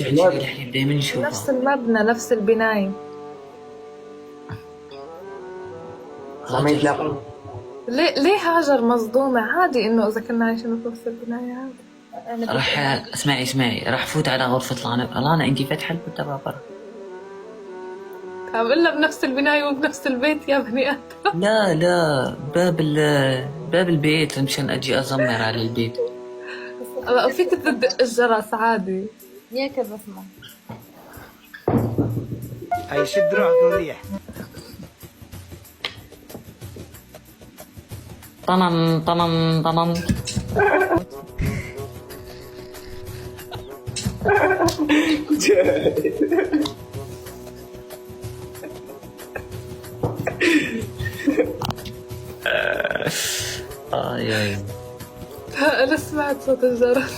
عن شكل الحليب دايما نفس نشوفه. المبنى، نفس البناية. ما يتلاقون. ليه هاجر مصدومة؟ عادي إنه إذا كنا عايشين في نفس البناية عادي. أنا راح اسمعي راح فوت على غرفة لانا انتي فاتحة الباب برا. عم قلنا بنفس البناية وبنفس البيت يا بني آدم. لا باب البيت مشان اجي ازمر على البيت. فيك تدق الجرس عادي. يا كذا اسمع. هاي شد روحك وريح. طنن طنن طنن. اي أنا سمعت صوت الجرس.